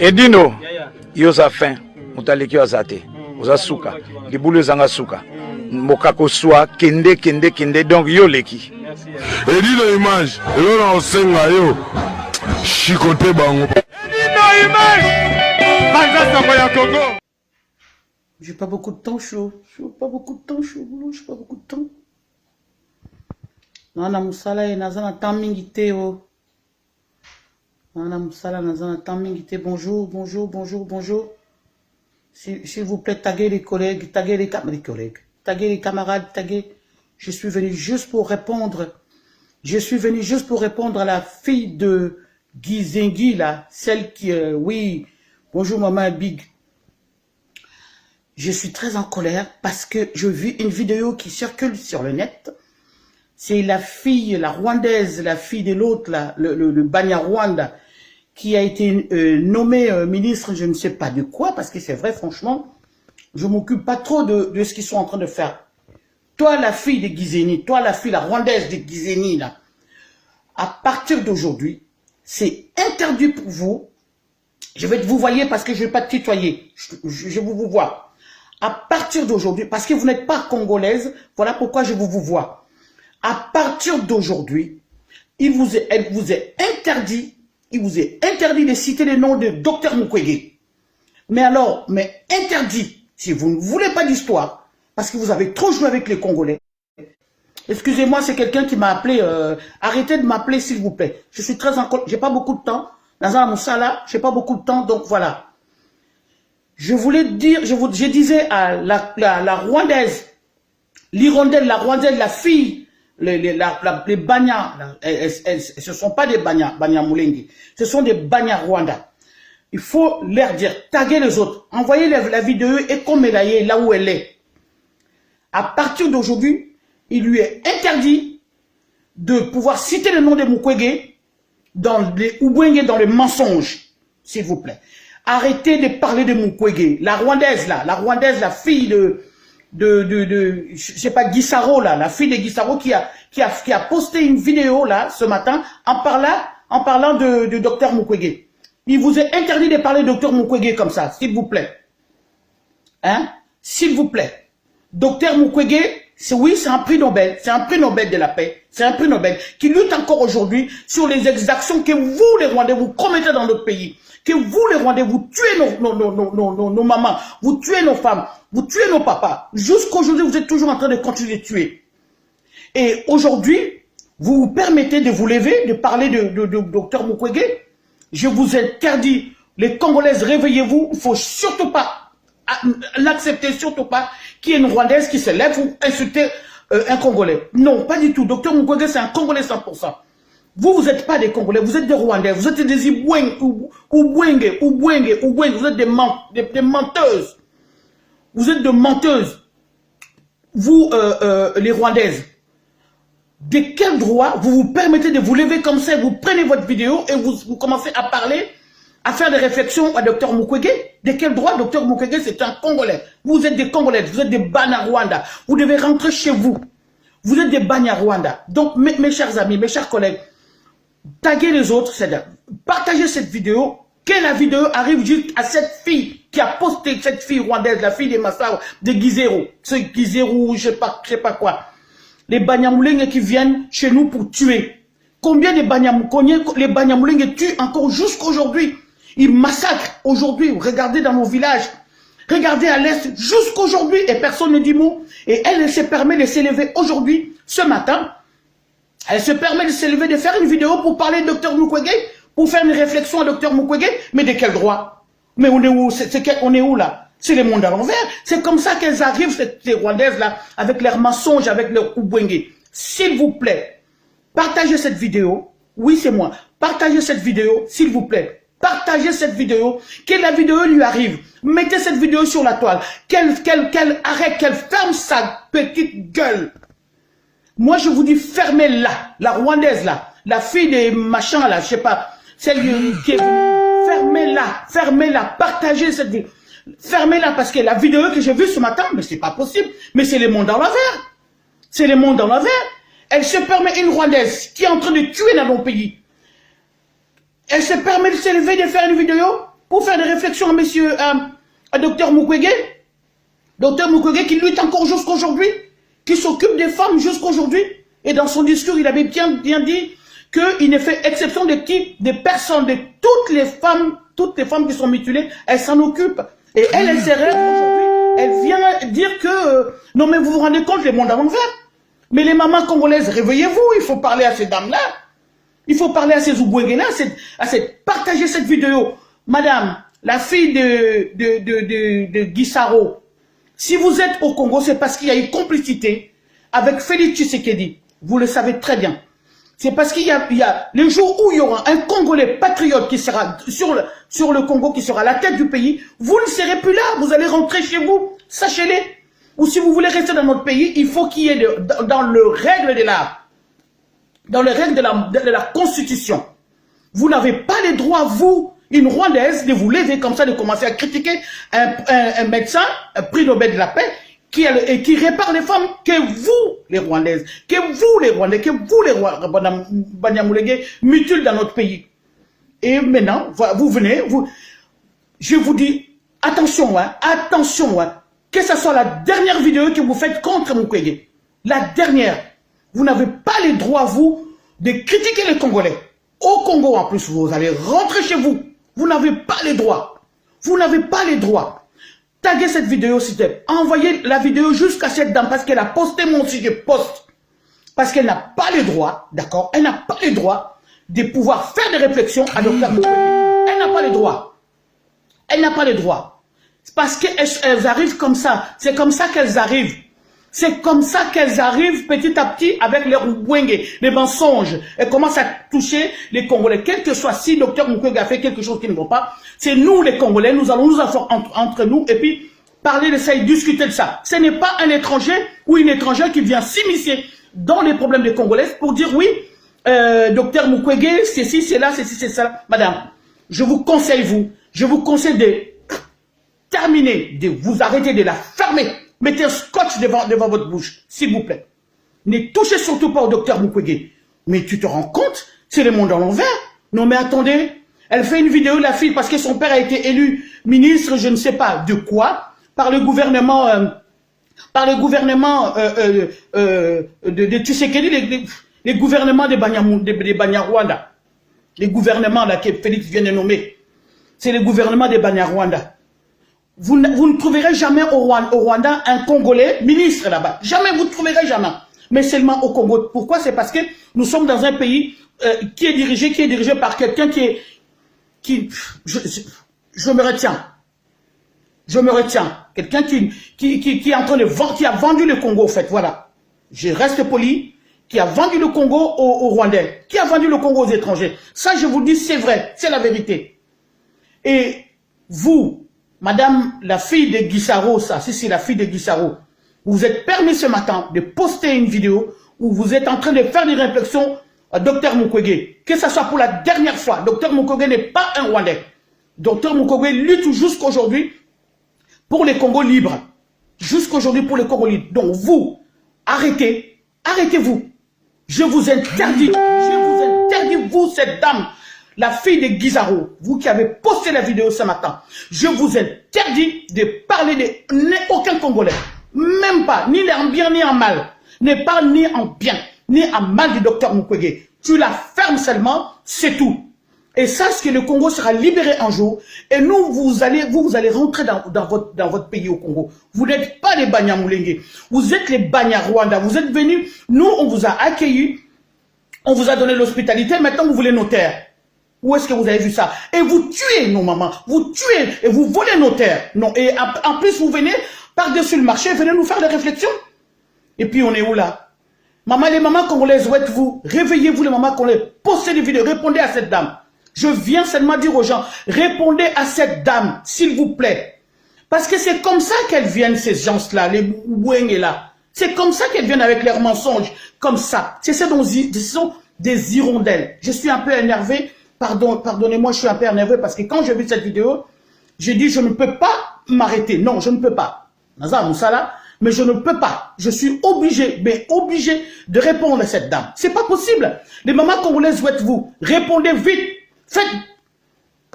Edino, yoza fin, mutaleki azate, oza suka, libulu zanga suka, mokako swa, kende, donc yo leki. Edino image, elona osenga yo, chikote bango. Edino image, banza sako ya Congo. J'ai pas beaucoup de temps, chaud. J'ai pas beaucoup de temps, chaud. J'ai pas beaucoup de temps. Nana musala et nazana tamingite oh. Nana musala nazana tamingite. Bonjour. S'il vous plaît, taguez les collègues, taguez les camarades, taguez. Je suis venu juste pour répondre. Je suis venu juste pour répondre à la fille de Gizengi là, celle qui, oui. Bonjour maman Big. Je suis très en colère parce que je vis une vidéo qui circule sur le net. C'est la fille, la rwandaise, la fille de l'autre, le Banyarwanda, qui a été nommée ministre, je ne sais pas de quoi, parce que c'est vrai, franchement, je ne m'occupe pas trop de ce qu'ils sont en train de faire. Toi, la fille de Gizeni, toi, la fille, la rwandaise de Gizeni, là, à partir d'aujourd'hui, c'est interdit pour vous. Je vais vous voyer parce que je ne vais pas te tutoyer. Je vous vois. À partir d'aujourd'hui, parce que vous n'êtes pas congolaise, voilà pourquoi je vous vois. À partir d'aujourd'hui, il vous est interdit de citer le nom de Dr Mukwege. Mais alors, interdit, si vous ne voulez pas d'histoire, parce que vous avez trop joué avec les Congolais. Excusez-moi, c'est quelqu'un qui m'a appelé, arrêtez de m'appeler s'il vous plaît. Je suis très en colère, j'ai pas beaucoup de temps. Dans un moussala, j'ai pas beaucoup de temps, donc voilà. Je voulais dire, je disais à la rwandaise, l'hirondelle, la rwandaise, la fille, les Banya, ce ne sont pas des Banya Moulengi, ce sont des Banya Rwanda. Il faut leur dire, taguer les autres, envoyez la vidéo et comme elle est là où elle est. À partir d'aujourd'hui, il lui est interdit de pouvoir citer le nom de Mukwege dans les Ubwenge, dans les mensonges, s'il vous plaît. Arrêtez de parler de Mukwege. La rwandaise, la fille de je sais pas, Gisaro, là, la fille de Gisaro qui a posté une vidéo, là, ce matin, en parlant de Dr Mukwege. Il vous est interdit de parler de Dr Mukwege comme ça, s'il vous plaît. Hein? S'il vous plaît. Dr Mukwege, oui, c'est un prix Nobel. C'est un prix Nobel de la paix. C'est un prix Nobel qui lutte encore aujourd'hui sur les exactions que vous, les Rwandais, vous commettez dans notre pays. Que vous, les Rwandais, vous tuez nos mamans, vous tuez nos femmes, vous tuez nos papas. Jusqu'aujourd'hui, vous êtes toujours en train de continuer de tuer. Et aujourd'hui, vous vous permettez de vous lever, de parler de Dr Mukwege. Je vous interdis, les Congolaises, réveillez-vous. Il ne faut surtout pas, n'acceptez surtout pas qu'il y ait une Rwandaise qui se lève pour insulter un Congolais. Non, pas du tout. Dr Mukwege, c'est un Congolais 100%. Vous n'êtes pas des Congolais, vous êtes des Rwandais, vous êtes des Ubwenge, vous êtes des menteuses. Vous êtes des menteuses. Vous, les Rwandaises, de quel droit vous vous permettez de vous lever comme ça, vous prenez votre vidéo et vous commencez à parler, à faire des réflexions à Dr Mukwege? De quel droit Dr Mukwege, c'est un Congolais? Vous êtes des Congolais, vous êtes des Banyarwanda. Vous devez rentrer chez vous. Vous êtes des Banyarwanda. Donc, mes chers amis, mes chers collègues, taguez les autres, c'est-à-dire partagez cette vidéo, que la vidéo arrive juste à cette fille qui a posté, cette fille rwandaise, la fille des Massao, de Gizero, ce Gizero, je sais pas quoi. Les Banyamulenge qui viennent chez nous pour tuer. Combien de Banyamulenge tuent encore jusqu'aujourd'hui? Ils massacrent aujourd'hui, regardez dans nos villages, regardez à l'est jusqu'aujourd'hui et personne ne dit mot. Et elle se permet de s'élever aujourd'hui, ce matin. Elle se permet de s'élever, de faire une vidéo pour parler de Dr Mukwege, pour faire une réflexion à Dr Mukwege, mais de quel droit? Mais on est où? On est où là? C'est le monde à l'envers. C'est comme ça qu'elles arrivent, ces Rwandaises-là, avec leurs mensonges, avec leurs Ubwenge. S'il vous plaît, partagez cette vidéo. Oui, c'est moi. Partagez cette vidéo, s'il vous plaît. Partagez cette vidéo, que la vidéo lui arrive. Mettez cette vidéo sur la toile. Qu'elle arrête, qu'elle ferme sa petite gueule. Moi, je vous dis, fermez-la, la Rwandaise, là, la fille des machins, là, je sais pas, celle qui est... Fermez-la, partagez cette vidéo. Fermez-la, parce que la vidéo que j'ai vue ce matin, mais c'est pas possible, mais c'est le monde dans l'envers. C'est le monde dans l'envers. Elle se permet, une Rwandaise qui est en train de tuer dans mon pays. Elle se permet de s'élever, de faire une vidéo pour faire des réflexions à monsieur, à docteur Mukwege. Docteur Mukwege qui lutte encore jusqu'aujourd'hui, qui s'occupe des femmes jusqu'aujourd'hui. Et dans son discours, il avait bien dit qu'il ne fait exception des personnes, de toutes les femmes qui sont mutilées, elle s'en occupe. Et elle serait aujourd'hui, elle vient dire que, non mais vous vous rendez compte, le monde à l'envers. Mais les mamans congolaises, réveillez-vous, il faut parler à ces dames-là. Il faut parler à ces Oubouégué-là, partager cette vidéo. Madame, la fille de Guissaro, si vous êtes au Congo, c'est parce qu'il y a eu complicité avec Félix Tshisekedi. Vous le savez très bien. C'est parce qu'il y a le jour où il y aura un Congolais patriote qui sera sur le Congo, qui sera à la tête du pays, vous ne serez plus là, vous allez rentrer chez vous, sachez-le. Ou si vous voulez rester dans notre pays, il faut qu'il y ait dans le règle de la Constitution. Vous n'avez pas le droit, vous, une Rwandaise, de vous lever comme ça, de commencer à critiquer un médecin, un prix Nobel de la paix, qui répare les femmes, que vous, les Rwandaises, que vous, les Rwandais, que vous, les Banyamulenge, mutilent dans notre pays. Et maintenant, vous venez, je vous dis, attention, que ce soit la dernière vidéo que vous faites contre Mukwege, la dernière, vous n'avez pas le droit, vous, de critiquer les Congolais. Au Congo, en plus, vous allez rentrer chez vous. Vous n'avez pas les droits. Vous n'avez pas les droits. Taguez cette vidéo, s'il te plaît. Envoyez la vidéo jusqu'à cette dame parce qu'elle a posté, moi aussi je poste. Parce qu'elle n'a pas les droits, d'accord? Elle n'a pas les droits de pouvoir faire des réflexions à Dr Mukwege. Elle n'a pas les droits. Elle n'a pas les droits. C'est parce qu'elles arrivent comme ça. C'est comme ça qu'elles arrivent. C'est comme ça qu'elles arrivent petit à petit avec leurs Oubouégué, les mensonges. Elles commencent à toucher les Congolais. Quel que soit si Dr Mukwege a fait quelque chose qui ne va pas, c'est nous les Congolais, nous allons nous asseoir entre nous et puis parler de ça et discuter de ça. Ce n'est pas un étranger ou une étrangère qui vient s'immiscer dans les problèmes des Congolais pour dire oui, Dr Mukwege, c'est ci, c'est là, c'est ci, c'est ça. Madame, je vous conseille de terminer, de vous arrêter, de la fermer. Mettez un scotch devant votre bouche, s'il vous plaît. Ne touchez surtout pas au docteur Mukwege. Mais tu te rends compte, c'est le monde à l'envers. Non mais attendez, elle fait une vidéo, la fille, parce que son père a été élu ministre, je ne sais pas de quoi, par le gouvernement de Tshisekedi, les gouvernements des Banyarwanda. Les gouvernements là que Félix vient de nommer. C'est les gouvernements des Banyarwanda. Vous ne trouverez jamais au Rwanda un Congolais ministre là-bas. Jamais, vous ne trouverez jamais. Mais seulement au Congo. Pourquoi? C'est parce que nous sommes dans un pays qui est dirigé par quelqu'un je me retiens. Je me retiens. Quelqu'un qui est en train de vendre, qui a vendu le Congo, en fait. Voilà. Je reste poli. Qui a vendu le Congo aux Rwandais. Qui a vendu le Congo aux étrangers. Ça, je vous dis, c'est vrai. C'est la vérité. Et vous, madame, la fille de Guissaro, ça, si c'est la fille de Guissaro, vous êtes permis ce matin de poster une vidéo où vous êtes en train de faire des réflexions à Dr Mukwege. Que ce soit pour la dernière fois. Dr Mukwege n'est pas un Rwandais. Dr Mukwege lutte jusqu'aujourd'hui pour les Congos libres. Jusqu'aujourd'hui pour les Congos libres. Donc vous, arrêtez-vous. Je vous interdis, vous, cette dame, la fille de Guissaro, vous qui avez posté la vidéo ce matin, je vous interdis de parler de aucun Congolais. Même pas, ni en bien ni en mal. Ne parle ni en bien, ni en mal du docteur Mukwege. Tu la fermes seulement, c'est tout. Et sache que le Congo sera libéré un jour. Et nous, vous allez rentrer dans votre pays au Congo. Vous n'êtes pas les Banyamulenge. Vous êtes les Banyarwanda. Vous êtes venus. Nous, on vous a accueillis. On vous a donné l'hospitalité. Maintenant, vous voulez nos terres. Où est-ce que vous avez vu ça? Et vous tuez nos mamans. Vous tuez et vous volez nos terres. Non. Et en plus, vous venez par-dessus le marché. Venez nous faire des réflexions. Et puis, on est où là? Maman, les mamans congolaises, où êtes-vous? Réveillez-vous, les mamans congolaises. Postez des vidéos. Répondez à cette dame. Je viens seulement dire aux gens, répondez à cette dame, s'il vous plaît. Parce que c'est comme ça qu'elles viennent, ces gens-là, les Boueng là. C'est comme ça qu'elles viennent avec leurs mensonges, comme ça. Ce sont des hirondelles. Je suis un peu énervé, pardonnez-moi, je suis un peu énervé parce que quand j'ai vu cette vidéo, j'ai dit, je ne peux pas m'arrêter. Non, je ne peux pas. Naza Moussala, mais je ne peux pas. Je suis obligé de répondre à cette dame. C'est pas possible. Les mamans congolaises, où êtes-vous? Répondez vite.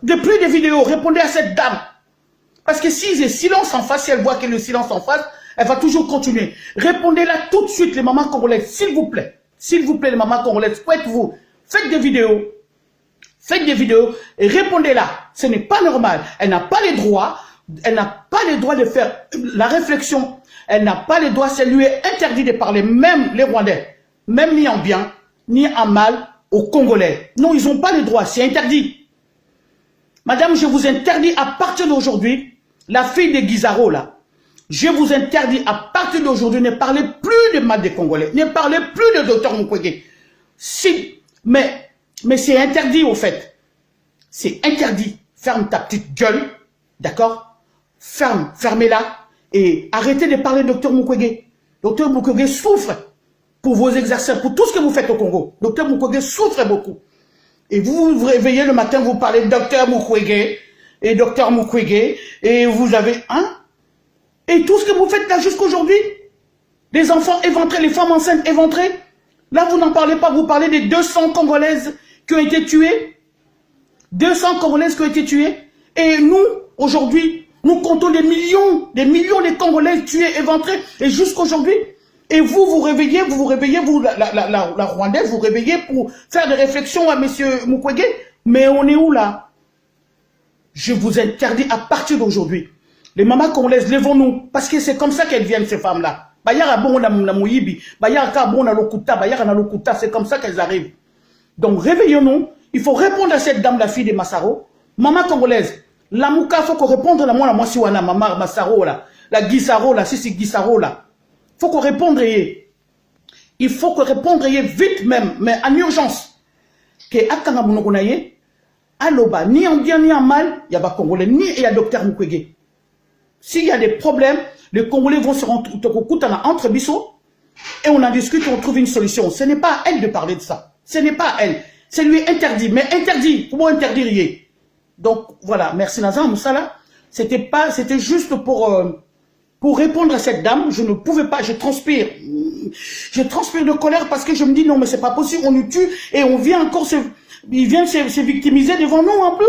Depuis des vidéos, répondez à cette dame. Parce que si j'ai silence en face, si elle voit qu'il y a le silence en face, elle va toujours continuer. Répondez-la tout de suite, les mamans congolaises, s'il vous plaît. S'il vous plaît, les mamans congolaises, faites-vous. Faites des vidéos. Faites des vidéos et répondez-la. Ce n'est pas normal. Elle n'a pas les droits. Elle n'a pas les droits de faire la réflexion. Elle n'a pas les droits. Ça lui est interdit de parler, même les Rwandais. Même ni en bien, ni en mal aux Congolais. Non, ils n'ont pas les droits. C'est interdit. Madame, je vous interdis à partir d'aujourd'hui, la fille de Guizaro, là, je vous interdis à partir d'aujourd'hui, ne parlez plus de mal des Congolais. Ne parlez plus de Dr Mukwege. Si, mais c'est interdit au fait. C'est interdit. Ferme ta petite gueule. D'accord? Fermez-la. Et arrêtez de parler de Dr Mukwege. Dr Mukwege souffre pour vos exercices, pour tout ce que vous faites au Congo. Dr Mukwege souffre beaucoup. Et vous vous réveillez le matin, vous parlez de Dr Mukwege et Dr Mukwege. Et vous avez... Hein? Et tout ce que vous faites là jusqu'aujourd'hui, les enfants éventrés, les femmes enceintes éventrées, là vous n'en parlez pas, vous parlez des 200 Congolaises qui ont été tuées. 200 Congolaises qui ont été tuées. Et nous, aujourd'hui, nous comptons des millions de Congolaises tuées, éventrées, et jusqu'aujourd'hui. Et vous, vous réveillez, vous, la Rwandaise, vous réveillez pour faire des réflexions à M. Mukwege. Mais on est où là? Je vous interdis à partir d'aujourd'hui. Les mamans congolaises, levons-nous, parce que c'est comme ça qu'elles viennent, ces femmes-là. C'est comme ça qu'elles arrivent. Donc, réveillons-nous. Il faut répondre à cette dame, la fille de Massaro. Maman congolaise, la mouka, il faut qu'on réponde à moi, si on a maman Massaro, là. La Guissaro, là, si c'est Guissaro, là. Il faut qu'on réponde. Il faut qu'on réponde vite même, mais en urgence. Que Akanga Mounogonaye, Aloba, ni en bien ni en mal, il y a pas Congolais, ni il y a Dr Mukwege. S'il y a des problèmes, les Congolais vont se rendre entre Bissot et on en discute et on trouve une solution. Ce n'est pas à elle de parler de ça. Ce n'est pas à elle. C'est lui interdit. Mais interdit. Comment interdire? Donc voilà. Merci Nazar Moussala. C'était juste pour répondre à cette dame. Je ne pouvais pas. Je transpire. Je transpire de colère parce que je me dis non mais c'est pas possible. On nous tue et on vient encore ils viennent se victimiser devant nous en plus.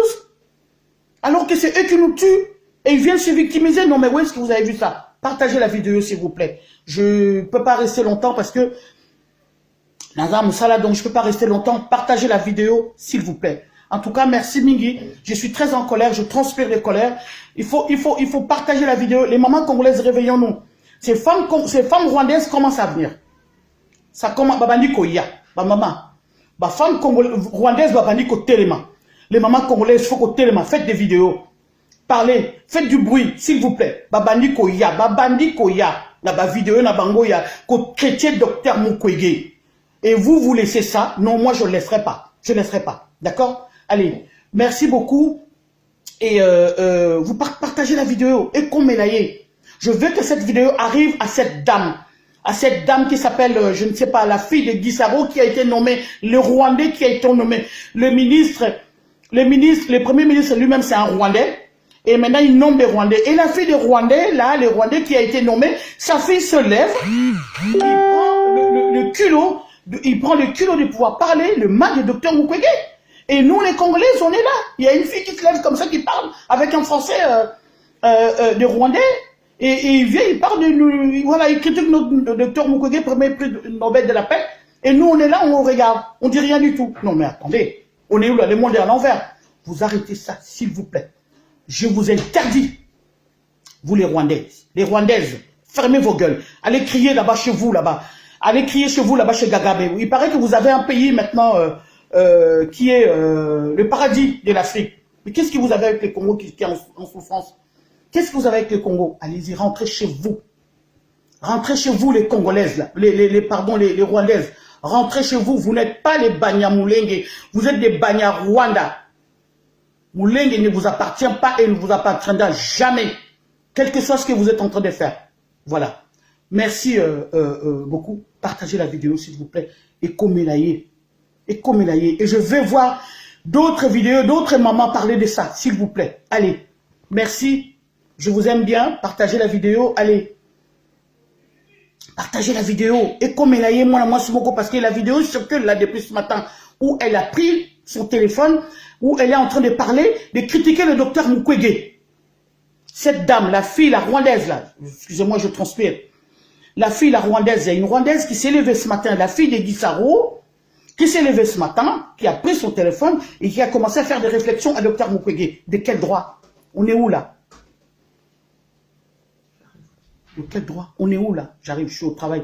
Alors que c'est eux qui nous tuent. Et ils viennent se victimiser. Non, mais où est-ce que vous avez vu ça? Partagez la vidéo, s'il vous plaît. Je ne peux pas rester longtemps parce que... Nazar Moussala, donc je ne peux pas rester longtemps. Partagez la vidéo, s'il vous plaît. En tout cas, merci Mingi. Je suis très en colère. Je transpire de colère. Il faut partager la vidéo. Les mamans congolaises, réveillons-nous. Ces femmes rwandaises commencent à venir. Ça commence... Babandiko ya. Maman. Femme rwandaise, babandiko telema. Les mamans congolaises, il faut qu'on telema. Faites des vidéos. Parlez, faites du bruit, s'il vous plaît. Babandi koya, la vidéo na bango ya, ko chrétien docteur Mukwege. Et vous laissez ça? Non, moi je ne laisserai pas. Je ne laisserai pas. D'accord? Allez, merci beaucoup. Et vous partagez la vidéo. Et comme je veux que cette vidéo arrive à cette dame. À cette dame qui s'appelle, je ne sais pas, la fille de Guissaro qui a été nommée, le Rwandais qui a été nommé, le premier ministre lui-même c'est un Rwandais. Et maintenant, il nomme des Rwandais. Et la fille des Rwandais, là, les Rwandais qui a été nommée, sa fille se lève, il prend le culot de pouvoir parler le mal de Dr Mukwege. Et nous, les Congolais, on est là. Il y a une fille qui se lève comme ça, qui parle avec un Français de Rwandais. Et il vient, il parle de nous, voilà, il critique notre Dr Mukwege, premier prix Nobel de la paix. Et nous, on est là, on regarde. On dit rien du tout. Non, mais attendez. On est où là? Le monde est à l'envers. Vous arrêtez ça, s'il vous plaît. Je vous interdis, vous les Rwandaises, fermez vos gueules. Allez crier là-bas chez vous, là-bas. Allez crier chez vous, là-bas chez Gagabe. Il paraît que vous avez un pays maintenant qui est le paradis de l'Afrique. Mais qu'est-ce que vous avez avec le Congo qui est en souffrance? Qu'est-ce que vous avez avec le Congo? Allez-y, rentrez chez vous. Rentrez chez vous, les Congolaises, là. Les Rwandaises. Rentrez chez vous. Vous n'êtes pas les Banyamulenge. Vous êtes des Banyarwanda. Moulenge ne vous appartient pas et ne vous appartiendra jamais, quel que soit ce que vous êtes en train de faire. Voilà. Merci beaucoup. Partagez la vidéo, s'il vous plaît. Et commentez. Et je vais voir d'autres vidéos, d'autres mamans parler de ça, s'il vous plaît. Allez. Merci. Je vous aime bien. Partagez la vidéo. Allez. Partagez la vidéo. Et commentez moi, parce que la vidéo circule là depuis ce matin où elle a pris son téléphone, où elle est en train de parler, de critiquer le docteur Mukwege. Cette dame, la fille, la rwandaise, là, excusez-moi, je transpire. La fille, la rwandaise, il y a une rwandaise qui s'est levée ce matin, la fille de Gisaro, qui s'est levée ce matin, qui a pris son téléphone et qui a commencé à faire des réflexions à docteur Mukwege. De quel droit? On est où là? De quel droit? On est où là? J'arrive, je suis au travail.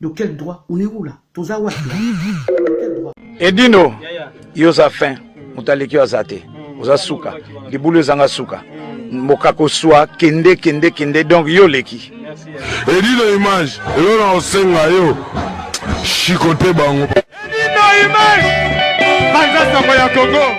De quel droit? On est où là? Tozawa. De quel droit? Edino, yoza fin, mutaleki azate, oza suka, libulu zanga suka, mokako swa, kende, donc yo leki. Edino image, elona osenga yo, chikote bango. Edino image, Banza Soko ya Congo.